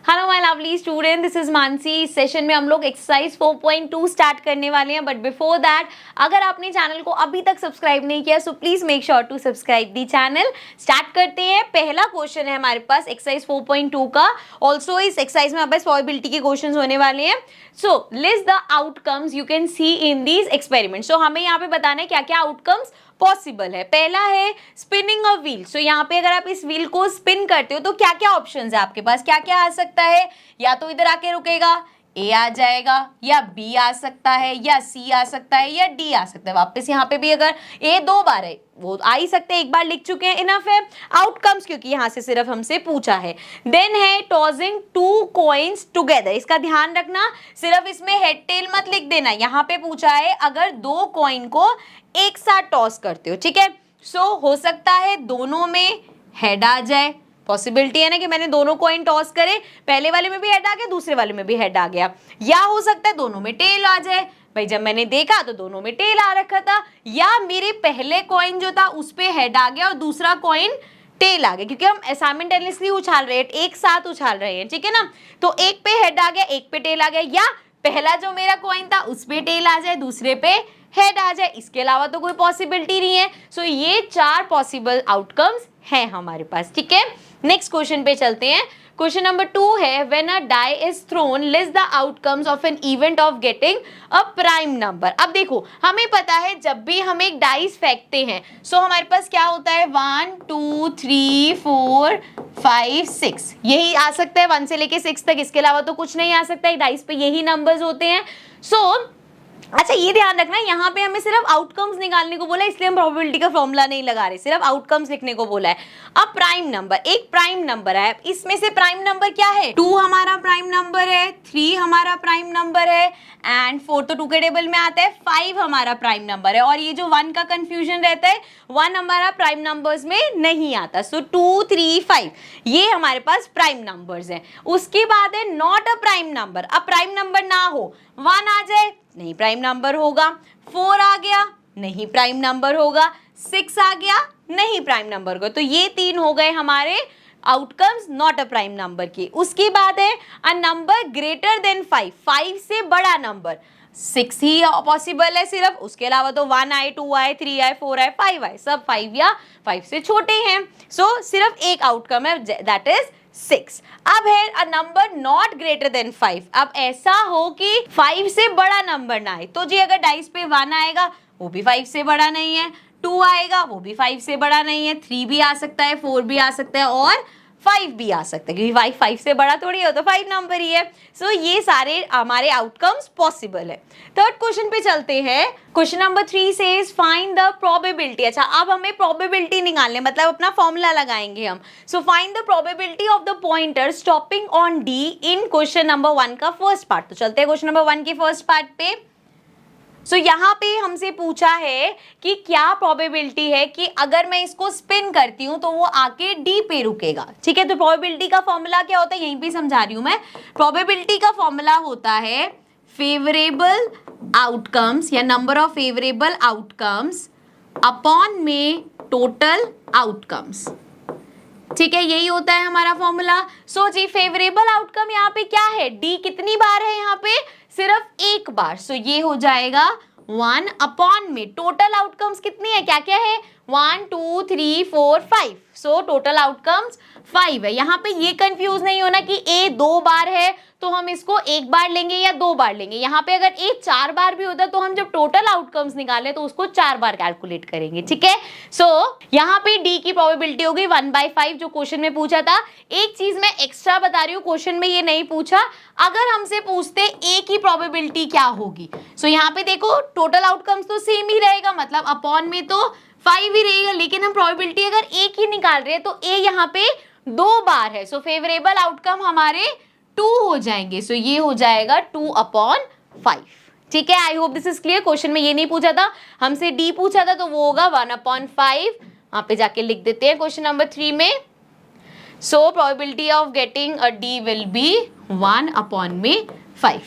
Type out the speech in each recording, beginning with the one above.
Hello my lovely student, this is Mansi. इस session में हम लोग एक्सरसाइज 4.2 स्टार्ट करने वाले हैं, बट बिफोर दैट अगर आपने चैनल को अभी तक सब्सक्राइब नहीं किया so please make sure to subscribe the channel. Start करते हैं। पहला क्वेश्चन है हमारे पास एक्सरसाइज 4.2 का। ऑल्सो इस एक्सरसाइज में हमारे प्रोबेबिलिटी के क्वेश्चन होने वाले हैं। So list the outcomes you can see in these experiment. So हमें यहाँ पे बताना है क्या क्या आउटकम्स पॉसिबल है। पहला है स्पिनिंग अ व्हील। सो यहाँ पे अगर आप इस व्हील को स्पिन करते हो तो क्या क्या ऑप्शंस है आपके पास, क्या क्या आ सकता है। या तो इधर आके रुकेगा, ए आ जाएगा, या बी आ सकता है, या सी आ सकता है, या डी आ सकता है। वापस यहाँ पे भी अगर ए 2 बार है वो आ ही सकते हैं, एक बार लिख चुके हैं, इनफ है। आउटकम्स क्योंकि यहाँ से सिर्फ हमसे पूछा है। देन है टॉसिंग 2 कॉइन्स टुगेदर। इसका ध्यान रखना, सिर्फ इसमें हेड टेल मत लिख देना। यहाँ पे पूछा है अगर 2 कॉइन को एक साथ टॉस करते हो, ठीक है। सो हो सकता है दोनों में हेड आ जाए, पॉसिबिलिटी है ना कि मैंने दोनों कॉइन टॉस करे, पहले वाले में भी हेड आ गया, दूसरे वाले में भी हेड आ गया। या हो सकता है दोनों में टेल आ जाए, भाई जब मैंने देखा तो दोनों में टेल आ रखा था। या मेरे पहले कॉइन जो था उस पे हेड आ गया और दूसरा कॉइन टेल आ गया, क्योंकि हम साइमल्टेनियसली उछाल रहे हैं, एक साथ उछाल रहे हैं, ठीक है ना। तो एक पे हेड आ गया, एक पे टेल आ गया, या पहला जो मेरा कॉइन था उस पे टेल आ जाए, दूसरे पे हेड आ जाए। इसके अलावा तो कोई पॉसिबिलिटी नहीं है। सो ये 4 पॉसिबल आउटकम्स हैं हमारे पास, ठीक है। नेक्स्ट क्वेश्चन पे चलते हैं। क्वेश्चन नंबर 2 है when a die is thrown list the outcomes of an event of getting a prime number. अब देखो हमें पता है जब भी हम एक डाइस फेंकते हैं सो हमारे पास क्या होता है 1 2 3 4 5 6 यही आ सकता है 1 से लेके 6 तक। इसके अलावा तो कुछ नहीं आ सकता है, डाइस पे यही नंबर्स होते हैं। सो अच्छा ये ध्यान रखना, यहाँ पे हमें सिर्फ आउटकम्स निकालने को बोला है, इसलिए हम प्रोबेबिलिटी का फॉर्मूला नहीं लगा रहे, सिर्फ आउटकम्स लिखने को बोला है। अब प्राइम नंबर, एक प्राइम नंबर है, इसमें से प्राइम नंबर क्या है 2 हमारा प्राइम नंबर है, 3 हमारा प्राइम नंबर है, एंड 4 तो 2 के टेबल में आता है, 5 हमारा प्राइम नंबर है। और ये जो 1 का कंफ्यूजन रहता है, 1 हमारा प्राइम नंबर्स में नहीं आता। सो 2 3 5 ये हमारे पास प्राइम नंबर्स हैं। उसके बाद है नॉट अ प्राइम नंबर। अब प्राइम नंबर ना हो, 1 आ जाए नहीं प्राइम नंबर होगा, 4 आ गया नहीं प्राइम नंबर होगा, 6 आ गया नहीं प्राइम नंबर होगा। तो ये 3 हो गए हमारे outcomes not a prime number के। उसके बाद है अ नंबर ग्रेटर देन 5, 5 से बड़ा नंबर, 6 ही पॉसिबल है सिर्फ, उसके अलावा तो 1 आए 2 आए 3 आए 4 आए 5 आए, सब 5 या 5 से छोटे हैं। सो सिर्फ एक आउटकम है, दैट इज 6। अब है a number not greater than 5। अब ऐसा हो कि 5 से बड़ा नंबर ना आए, तो जी अगर डाइस पे 1 आएगा वो भी 5 से बड़ा नहीं है, 2 आएगा वो भी 5 से बड़ा नहीं है, 3 भी आ सकता है, 4 भी आ सकता है और 5 भी आ सकता है, क्योंकि 5 से बड़ा थोड़ी हो तो 5 नंबर ही है। सो ये सारे हमारे आउटकम्स पॉसिबल है। थर्ड क्वेश्चन पे चलते हैं। Question number 3 says find the probability. अच्छा अब हमें प्रोबेबिलिटी निकालने, मतलब अपना फॉर्मूला लगाएंगे हम। So find the probability of the pointer stopping on D in question number 1 का फर्स्ट पार्ट। तो चलते हैं क्वेश्चन नंबर 1 के फर्स्ट पार्ट पे। सो यहाँ पे हमसे पूछा है कि क्या प्रोबेबिलिटी है कि अगर मैं इसको स्पिन करती हूँ तो वो आके डी पे रुकेगा, ठीक है। तो प्रोबेबिलिटी का फॉर्मूला क्या होता है यहीं पे समझा रही हूँ मैं। प्रोबेबिलिटी का फॉर्मूला होता है फेवरेबल आउटकम्स या number of favourable outcomes upon में टोटल आउटकम्स, ठीक है, यही होता है हमारा फॉर्मूला। सो जी फेवरेबल आउटकम यहाँ पे क्या है, डी कितनी बार है यहाँ पे, सिर्फ एक बार। सो ये हो जाएगा 1 अपॉन में टोटल आउटकम्स कितनी है, क्या क्या है 1 2 3 4 5। सो टोटल आउटकम्स 5 है। यहाँ पे ये कंफ्यूज नहीं होना कि ए 2 बार है तो हम इसको एक बार लेंगे या 2 बार लेंगे। यहाँ पे अगर ए 4 बार भी होता तो हम जब टोटल आउटकम्स निकाले तो उसको 4 बार कैलकुलेट करेंगे, ठीक है। सो यहाँ पे डी की प्रोबेबिलिटी होगी 1/5 जो क्वेश्चन में पूछा था। एक चीज मैं एक्स्ट्रा बता रही हूँ, क्वेश्चन में ये नहीं पूछा, अगर हमसे पूछते ए की प्रोबेबिलिटी क्या होगी। सो यहाँ पे देखो टोटल आउटकम्स तो सेम ही रहेगा, मतलब अपॉन में तो 5 ही रहेगा, लेकिन हम प्रोबेबिलिटी अगर एक ही निकाल रहे हैं तो ए यहाँ पे 2 बार है। सो फेवरेबल आउटकम हमारे 2 हो जाएंगे। सो ये हो जाएगा 2/5, ठीक है। आई hope this is clear. Question में ये नहीं पूछा था, हमसे डी पूछा था तो वो होगा 1/5। वहां पे जाके लिख देते हैं क्वेश्चन नंबर 3 में। So probability of getting a D will be 1/5।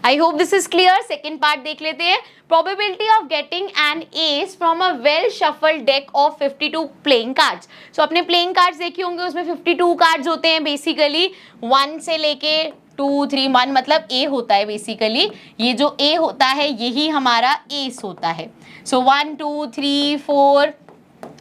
I hope this is clear. Second part देख लेते हैं। Probability of getting an ace from a well shuffled deck of 52 playing cards. So अपने playing cards देखे होंगे, उसमें 52 cards होते हैं basically, 1 से लेके 2 3 1 मतलब ए होता है बेसिकली। ये जो ए होता है यही हमारा एस होता है। सो 1 2 3 4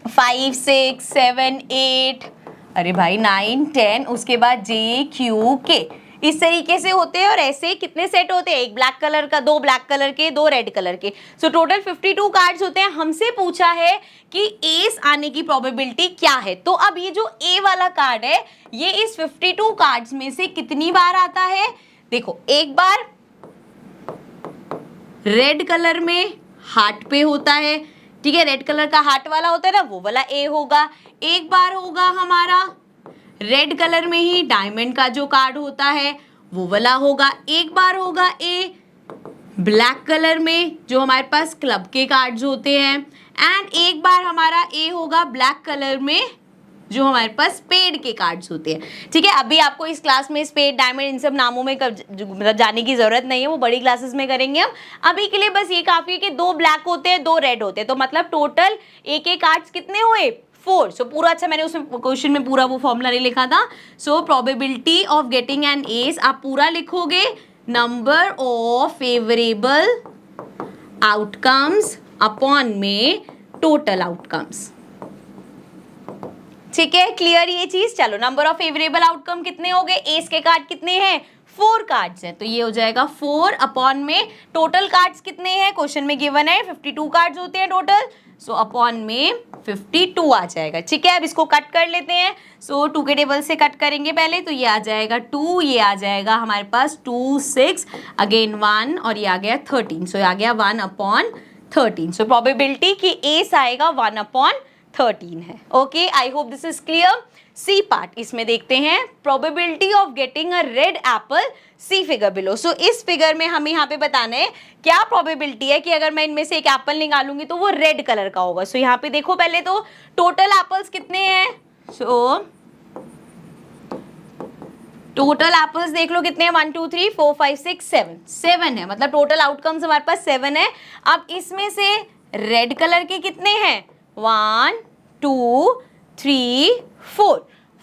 5 6 7 8, अरे भाई 9 10, उसके बाद जे क्यू के, इस तरीके से होते हैं। और ऐसे कितने सेट होते हैं, एक ब्लैक कलर का, 2 ब्लैक कलर के, 2 रेड कलर के। सो टोटल 52 कार्ड्स होते हैं। हमसे पूछा है कि एस आने की प्रोबेबिलिटी क्या है। तो अब ये जो ए वाला कार्ड है ये इस 52 कार्ड्स में से कितनी बार आता है, देखो एक बार रेड कलर में हार्ट पे होता है, ठीक है, रेड कलर का हार्ट वाला होता है ना, वो वाला ए होगा। एक बार होगा हमारा रेड कलर में ही डायमंड का जो कार्ड होता है वो वाला होगा। एक बार होगा ए ब्लैक कलर में जो हमारे पास क्लब के कार्ड्स होते हैं, एंड एक बार हमारा ए होगा ब्लैक कलर में जो हमारे पास स्पेड के कार्ड्स होते हैं, ठीक है। अभी आपको इस क्लास में स्पेड, डायमंड, इन सब नामों में मतलब जाने की जरूरत नहीं है, वो बड़ी क्लासेस में करेंगे हम। अभी के लिए बस ये काफी है कि 2 ब्लैक होते हैं, 2 रेड होते हैं, तो मतलब टोटल ए के कार्ड्स कितने हुए, 4। सो पूरा, अच्छा मैंने उसमें क्वेश्चन में पूरा वो फॉर्मूला नहीं लिखा था। सो probability of getting an S आप पूरा लिखोगे, number of favourable outcomes upon में टोटल आउटकम्स, ठीक है, क्लियर ये चीज। चलो नंबर ऑफ फेवरेबल आउटकम कितने हो गए, एस के कार्ड कितने हैं, 4 कार्ड्स हैं, तो ये हो जाएगा 4 अपॉन में टोटल कार्ड्स कितने हैं, क्वेश्चन में गिवन है 52 कार्ड्स होते हैं टोटल, सो अपॉन में 52 आ जाएगा, ठीक है। अब इसको कट कर लेते हैं। सो 2 के टेबल से कट करेंगे पहले, तो ये आ जाएगा 2, ये आ जाएगा हमारे पास 2 6 अगेन 1, और ये आ गया 13, सो आ गया 1 अपॉन 13। सो प्रोबेबिलिटी कि एस आएगा 1 अपॉन 13 है। Okay, I hope this is clear. C part इसमें देखते हैं, probability of getting a red apple, see figure below. So इस फिगर में हमें यहाँ पे बताना है क्या प्रोबेबिलिटी है कि अगर मैं इनमें से एक एप्पल निकालूंगी तो वो रेड कलर का होगा। सो यहाँ पे देखो पहले तो टोटल एप्पल्स कितने हैं, सो टोटल एप्पल्स देख लो कितने हैं, 1 2 3 4 5 6 7, 7 है, मतलब टोटल आउटकम्स हमारे पास 7 है। अब इसमें से रेड कलर के कितने हैं, 1 2 3 4,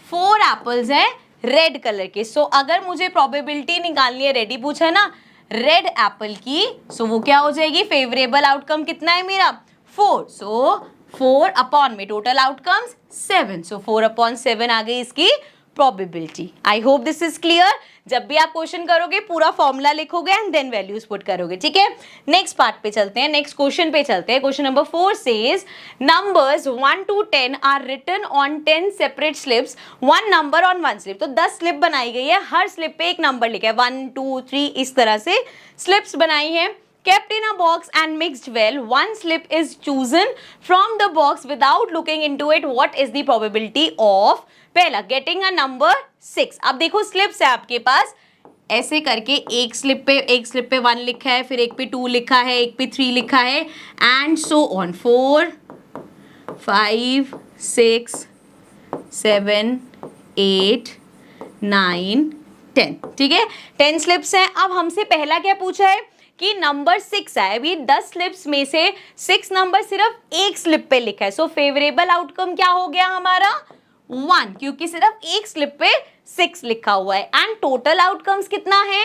4 एप्पल्स हैं रेड कलर के। सो अगर मुझे प्रोबेबिलिटी निकालनी है, रेडी पूछा ना, रेड एप्पल की, सो वो क्या हो जाएगी, फेवरेबल आउटकम कितना है मेरा, 4, सो 4 अपॉन में टोटल आउटकम्स 7, सो 4 अपॉन 7 आ गई इसकी probability. I hope this is clear. जब भी आप क्वेश्चन करोगे पूरा फॉर्मूला लिखोगे एंड देन वैल्यूज पुट करोगे, ठीक है। नेक्स्ट पार्ट पे चलते हैं, नेक्स्ट क्वेश्चन पे चलते हैं। Question number 4 says numbers 1 to 10 are written on 10 separate slips, 1 number on 1 slip. तो 10 स्लिप बनाई गई है, हर स्लिप पे एक नंबर लिखा है, 1 2 3, इस तरह से स्लिप्स बनाई है। Kept in a box and mixed well, one slip is chosen from the box without looking into it. What is the probability of, पहला getting a number 6। अब देखो स्लिप्स है आपके पास, ऐसे करके एक स्लिप पे 1 लिखा है, फिर एक पे 2 लिखा है, एक पे 3 लिखा है, एंड सो ऑन, 4 5 6 7 8 9 10, ठीक है, 10 स्लिप्स हैं। अब हमसे पहला क्या पूछा है कि नंबर 6 है। अभी 10 स्लिप्स में से 6 नंबर सिर्फ एक स्लिप पे लिखा है, सो फेवरेबल आउटकम क्या हो गया हमारा, 1, क्योंकि सिर्फ एक स्लिप पे 6 लिखा हुआ है। एंड टोटल आउटकम्स कितना है,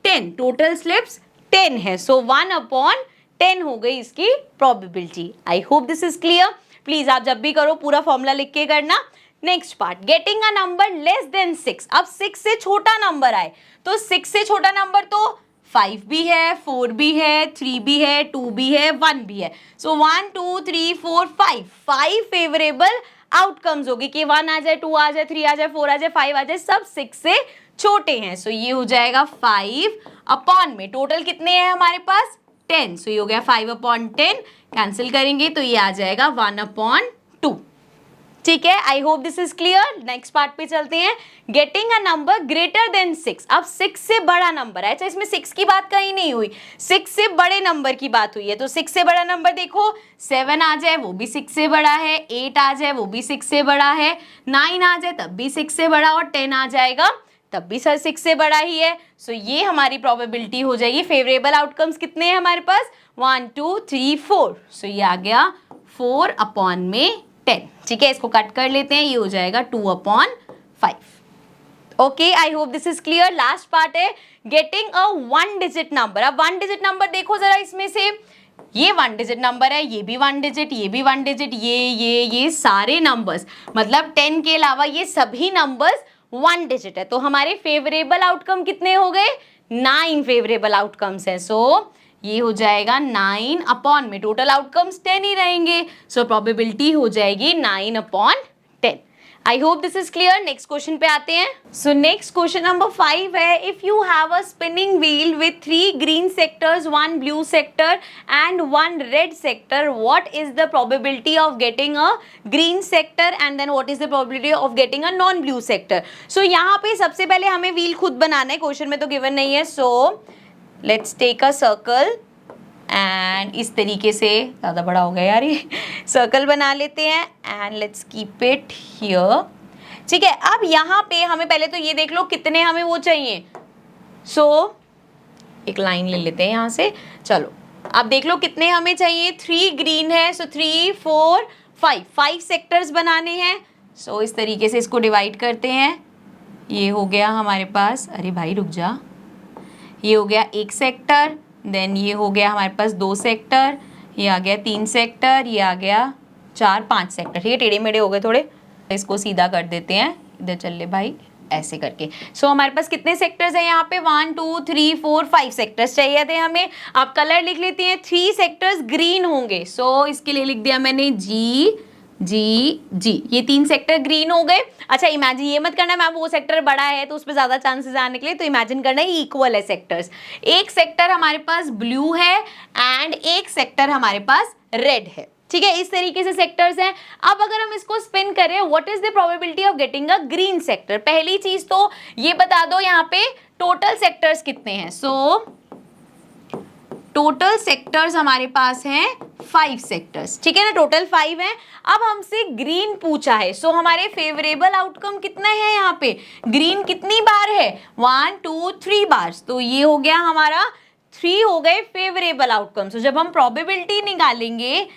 10, टोटल स्लिप्स 10 है, सो 1 अपॉन 10 हो गई इसकी probability. I hope this is clear. Please आप जब भी करो पूरा फॉर्मूला लिख के करना। Next part, getting a number less than 6। अब 6 से छोटा नंबर आए, तो 6 से छोटा नंबर तो 5 भी है, 4 भी है, 3 भी है, 2 भी है, 1 भी है। सो 1 2 3 4 5 फेवरेबल आउटकम्स होगी कि 1 आ जाए, 2 आ जाए, 3 आ जाए, 4 आ जाए, 5 आ जाए, सब 6 से छोटे हैं। सो ये हो जाएगा 5 अपॉन में टोटल कितने हैं हमारे पास, 10, सो ये हो गया 5 अपॉन 10, कैंसिल करेंगे तो ये आ जाएगा 1 अपॉन 2, ठीक है। आई hope this is clear. Next part पे चलते हैं, getting a number greater than 6। अब 6 से बड़ा नंबर है, अच्छा इसमें 6 की बात कहीं नहीं हुई, 6 से बड़े नंबर की बात हुई है। तो 6 से बड़ा नंबर देखो, 7 आ जाए वो भी 6 से बड़ा है, 8 आ जाए वो भी 6 से बड़ा है, 9 आ जाए तब भी 6 से बड़ा, और 10 आ जाएगा तब भी सर 6 से बड़ा ही है। सो ये हमारी प्रोबेबिलिटी हो जाएगी। फेवरेबल आउटकम्स कितने हैं हमारे पास? 1 2 3 4। सो ये आ गया 4/10। ठीक है, इसको कट कर लेते हैं, ये हो जाएगा 2/5। Okay, I hope this is clear. Last part है गेटिंग अ 1 डिजिट नंबर। अब 1 डिजिट नंबर देखो जरा, इसमें से ये 1 डिजिट नंबर है, ये भी 1 डिजिट, ये भी 1 डिजिट, ये सारे नंबर्स, मतलब 10 के अलावा ये सभी नंबर्स 1 डिजिट है। तो हमारे फेवरेबल आउटकम कितने हो गए? 9 फेवरेबल आउटकम्स है। सो ये हो जाएगा 9 अपॉन में टोटल आउटकम्स 10 ही रहेंगे। सो प्रोबेबिलिटी हो जाएगी 9/10। I hope this is clear. Next question पे आते हैं। सो नेक्स्ट क्वेश्चन नंबर 5 है, if you have a spinning wheel with 3 green sectors, 1 blue sector and 1 red sector, what is the probability of getting a green sector and then what is the probability of getting a non blue sector. So यहाँ पे सबसे पहले हमें wheel खुद बनाना है, question में तो given नहीं है। So let's take a circle and इस तरीके से, ज़्यादा बड़ा हो गया यार ये, सर्कल बना लेते हैं and let's keep it here. ठीक है, अब यहाँ पे हमें पहले तो ये देख लो कितने हमें वो चाहिए। सो एक लाइन ले लेते हैं यहाँ से। चलो अब देख लो कितने हमें चाहिए। 3 ग्रीन है, सो 3 4 5 सेक्टर्स बनाने हैं। सो इस तरीके से इसको डिवाइड करते हैं। ये हो गया हमारे पास, अरे भाई रुक जा, ये हो गया 1 सेक्टर, देन ये हो गया हमारे पास 2 सेक्टर, ये आ गया 3 सेक्टर, ये आ गया 4 5 सेक्टर। ठीक है, टेढ़े मेढ़े हो गए थोड़े, इसको सीधा कर देते हैं, इधर चल ले भाई, ऐसे करके। सो हमारे पास कितने सेक्टर्स हैं यहाँ पे? 1 2 3 4 5 सेक्टर्स चाहिए थे हमें। आप कलर लिख लेते हैं, 3 सेक्टर्स ग्रीन होंगे। सो इसके लिए लिख दिया मैंने जी जी जी, ये 3 सेक्टर ग्रीन हो गए। अच्छा इमेजिन, ये मत करना मैम वो सेक्टर बड़ा है तो उस पर ज्यादा चांसेस आने के लिए, तो इमेजिन करना है इक्वल है सेक्टर्स। एक सेक्टर हमारे पास ब्लू है एंड एक सेक्टर हमारे पास रेड है। ठीक है, इस तरीके से सेक्टर्स हैं। अब अगर हम इसको स्पिन करें, what is the probability of getting a green sector? पहली चीज तो ये बता दो यहाँ पे टोटल सेक्टर्स कितने हैं। सो टोटल सेक्टर्स हमारे पास हैं 5 सेक्टर्स। ठीक है ना, टोटल 5 हैं। अब हमसे ग्रीन पूछा है, सो हमारे फेवरेबल आउटकम कितना है यहाँ पे? ग्रीन कितनी बार है? 1 2 3 बार। तो ये हो गया हमारा 3 हो गए फेवरेबल आउटकम। सो जब हम प्रोबेबिलिटी निकालेंगे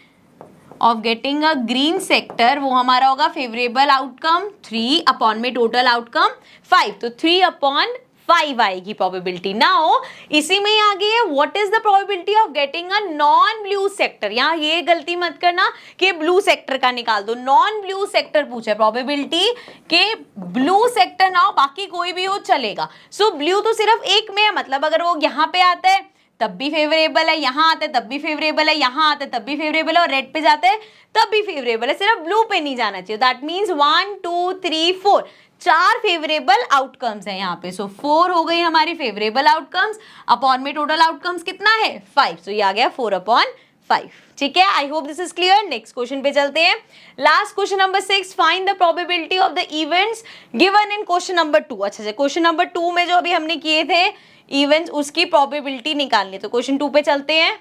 of getting a green sector, वो हमारा होगा फेवरेबल आउटकम 3 अपॉन में टोटल आउटकम 5। तो 3/5 आएगी प्रोबेबिलिटी। नाउ इसी में ही आ गई है what is the probability of getting a non blue sector. यहाँ ये गलती मत करना कि ब्लू सेक्टर का निकाल दो, नॉन ब्लू सेक्टर पूछा है। प्रोबेबिलिटी के ब्लू सेक्टर ना हो, बाकी कोई भी हो चलेगा। सो ब्लू तो सिर्फ एक में है, मतलब अगर वो यहाँ पे आता है तब भी फेवरेबल है, यहाँ आता है तब भी फेवरेबल है, यहाँ आता है तब भी फेवरेबल है, और रेड पे जाता है तब भी फेवरेबल है, सिर्फ ब्लू पे नहीं जाना चाहिए। दैट मीन्स 1 2 3 4 4 फेवरेबल आउटकम्स है यहाँ पे। सो 4 हो गई हमारी फेवरेबल आउटकम्स, अपॉन में टोटल आउटकम्स कितना है? 5। सो ये आ गया 4/5। ठीक है, आई hope this is clear. Next question पे चलते हैं। Last question number 6, find the probability of the events given in question number 2। अच्छा, क्वेश्चन नंबर 2 में जो अभी हमने किए थे इवेंट्स, उसकी प्रोबेबिलिटी निकालनी। तो क्वेश्चन 2 पे चलते हैं,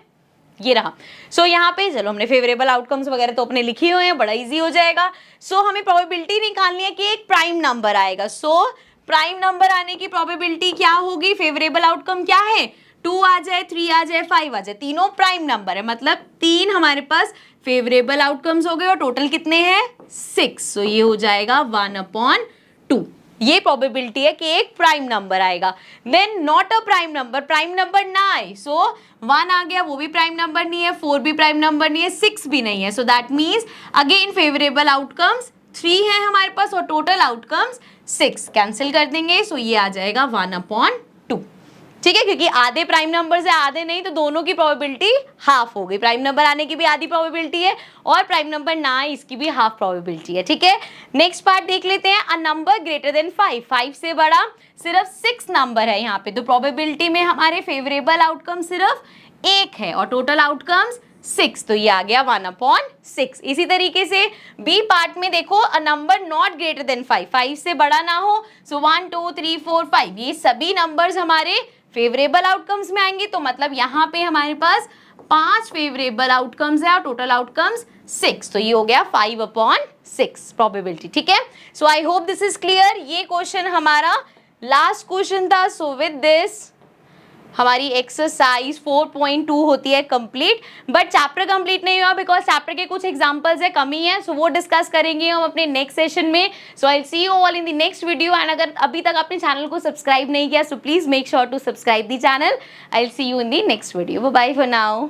ये रहा। सो यहाँ पे चलो हमने फेवरेबल आउटकम्स वगैरह तो अपने लिखे हुए हैं, बड़ा इजी हो जाएगा। सो हमें प्रोबेबिलिटी निकालनी है कि एक प्राइम नंबर आएगा। सो प्राइम नंबर आने की प्रोबेबिलिटी क्या होगी? फेवरेबल आउटकम क्या है? 2 आ जाए, 3 आ जाए, 5 आ जाए, तीनों प्राइम नंबर है, मतलब 3 हमारे पास फेवरेबल आउटकम्स हो गए, और टोटल कितने हैं? 6। सो ये हो जाएगा 1/2। ये प्रोबेबिलिटी है कि एक प्राइम नंबर आएगा। Then not a prime number, prime number ना आए। सो 1 आ गया, वो भी प्राइम नंबर नहीं है, 4 भी प्राइम नंबर नहीं है, 6 भी नहीं है। So that means again favourable outcomes 3 है हमारे पास और टोटल आउटकम्स 6। कैंसिल कर देंगे, सो ये आ जाएगा 1/2। ठीक है, क्योंकि आधे प्राइम नंबर है आधे नहीं, तो दोनों की प्रोबेबिलिटी हाफ हो गई। प्राइम नंबर आने की भी आधी प्रोबेबिलिटी है और प्राइम नंबर ना आए इसकी भी हाफ प्रोबेबिलिटी है। ठीक है, नेक्स्ट पार्ट देख लेते हैं। अ नंबर ग्रेटर देन 5 से बड़ा सिर्फ 6 नंबर है यहाँ पे, तो प्रोबेबिलिटी में हमारे फेवरेबल आउटकम सिर्फ 1 है और टोटल आउटकम्स 6। तो ये आ गया 1/6। इसी तरीके से बी पार्ट में देखो, a number not greater than 5 से बड़ा ना हो। सो 1 2 3 4 5 ये सभी नंबर्स हमारे फेवरेबल आउटकम्स में आएंगे, तो मतलब यहाँ पे हमारे पास 5 फेवरेबल आउटकम्स है और टोटल आउटकम्स 6। तो ये हो गया 5/6 प्रोबेबिलिटी। ठीक है, so I hope this is clear. ये क्वेश्चन हमारा लास्ट क्वेश्चन था। सो विद दिस हमारी एक्सरसाइज 4.2 होती है कंप्लीट, बट चैप्टर कंप्लीट नहीं हुआ बिकॉज चैप्टर के कुछ एग्जांपल्स है, कमी है, सो वो डिस्कस करेंगे हम अपने नेक्स्ट सेशन में। So I see you all in the next video and अगर अभी तक आपने चैनल को सब्सक्राइब नहीं किया so please make sure to subscribe the channel. I see you in the next video. Bye bye for now.